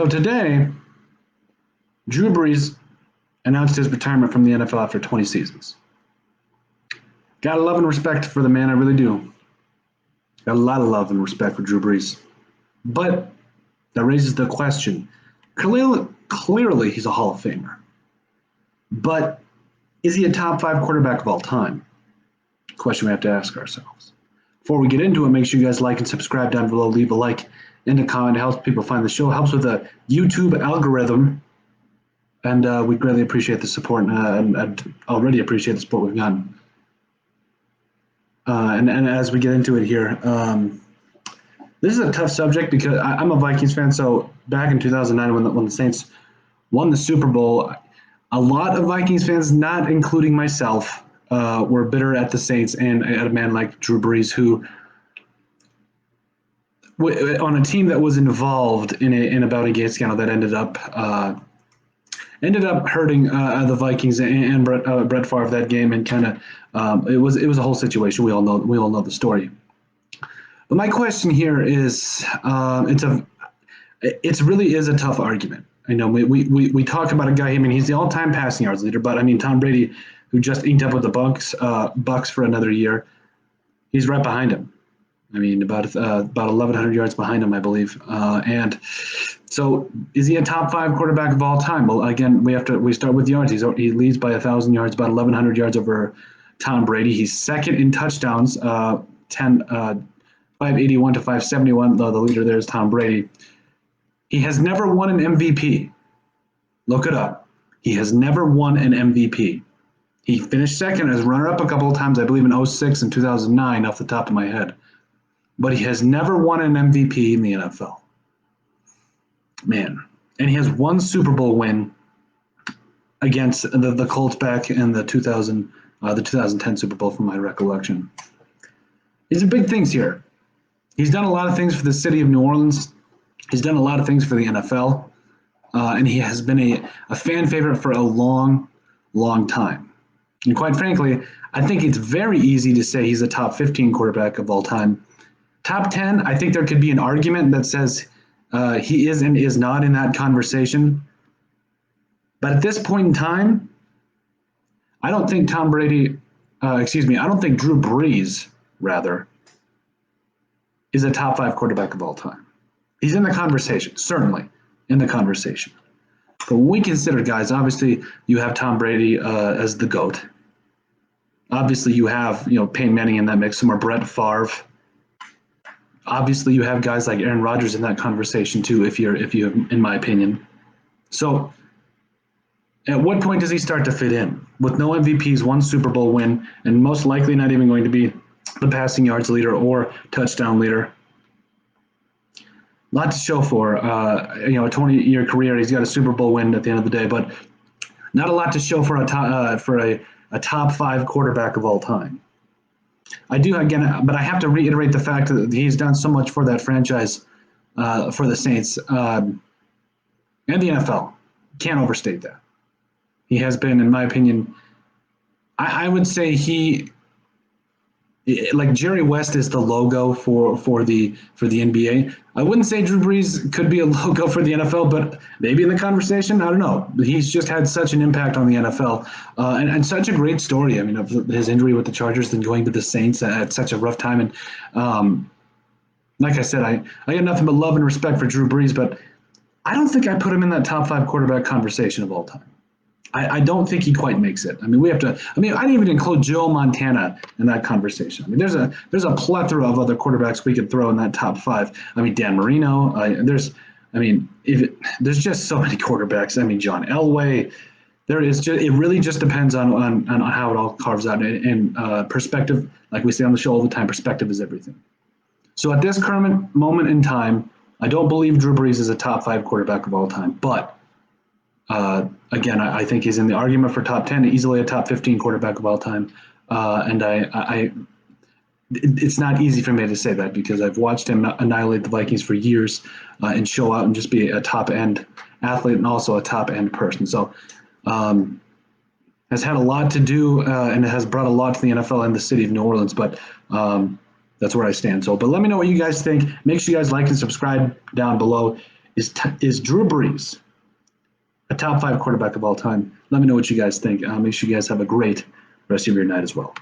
So today, Drew Brees announced his retirement from the NFL after 20 seasons. Got to love and respect for the man, I really do. Got a lot of love and respect for Drew Brees. But that raises the question. Clearly he's a Hall of Famer. But is he a top 5 quarterback of all time? Question we have to ask ourselves. Before we get into it, make sure you guys like and subscribe down below. Leave a like and a comment. It helps people find the show. It helps with the YouTube algorithm. And we greatly appreciate the support and already appreciate the support we've gotten. And as we get into it here, this is a tough subject because I'm a Vikings fan. So back in 2009, when the Saints won the Super Bowl, a lot of Vikings fans, not including myself, were bitter at the Saints and at a man like Drew Brees, who on a team that was involved in a Bounty-Gate scandal that ended up hurting the Vikings and Brett Favre that game, and kind of it was a whole situation. We all know the story. But my question here is, it really is a tough argument. I know we talk about a guy. I mean, he's the all-time passing yards leader, but I mean Tom Brady, who just inked up with the Bucks for another year, he's right behind him. I mean, about 1,100 yards behind him, I believe. And so, is he a top 5 quarterback of all time? Well, again, we start with yards. He leads by 1,000 yards, about 1,100 yards over Tom Brady. He's second in touchdowns, 581 to 571. The leader there is Tom Brady. He has never won an MVP. Look it up. He has never won an MVP. He finished second as runner-up a couple of times, I believe in 2006 and 2009, off the top of my head. But he has never won an MVP in the NFL. Man. And he has one Super Bowl win against the Colts back in the 2010 Super Bowl, from my recollection. These are big things here. He's done a lot of things for the city of New Orleans. He's done a lot of things for the NFL. And he has been a fan favorite for a long, long time. And quite frankly, I think it's very easy to say he's a top 15 quarterback of all time. Top 10, I think there could be an argument that says he is and is not in that conversation. But at this point in time, I don't think I don't think Drew Brees, rather, is a top 5 quarterback of all time. He's in the conversation, certainly in the conversation. But when we consider guys, obviously you have Tom Brady as the GOAT. Obviously you have Peyton Manning in that mix, somewhere Brett Favre. Obviously you have guys like Aaron Rodgers in that conversation too, if you in my opinion. So at what point does he start to fit in? With no MVPs, one Super Bowl win, and most likely not even going to be the passing yards leader or touchdown leader. A lot to show for. A 20-year career. He's got a Super Bowl win at the end of the day, but not a lot to show for a top 5 quarterback of all time. I do, again, but I have to reiterate the fact that he's done so much for that franchise, for the Saints, and the NFL. Can't overstate that. He has been, in my opinion, I would say like Jerry West is the logo for the NBA. I wouldn't say Drew Brees could be a logo for the NFL, but maybe in the conversation, I don't know. He's just had such an impact on the NFL, and such a great story. I mean, of his injury with the Chargers, then going to the Saints at such a rough time. And like I said, I got nothing but love and respect for Drew Brees, but I don't think I put him in that top 5 quarterback conversation of all time. I don't think he quite makes it. I mean, I didn't even include Joe Montana in that conversation. I mean, there's a plethora of other quarterbacks we could throw in that top 5. I mean, Dan Marino. There's just so many quarterbacks. I mean, John Elway. It really just depends on how it all carves out. And perspective, like we say on the show all the time, perspective is everything. So at this current moment in time, I don't believe Drew Brees is a top 5 quarterback of all time, but again, I think he's in the argument for top 10, easily a top 15 quarterback of all time. And it's not easy for me to say that because I've watched him annihilate the Vikings for years and show out and just be a top-end athlete and also a top-end person. So has had a lot to do and has brought a lot to the NFL and the city of New Orleans, but that's where I stand. But let me know what you guys think. Make sure you guys like and subscribe down below. Is Drew Brees a top 5 quarterback of all time? Let me know what you guys think. Make sure you guys have a great rest of your night as well.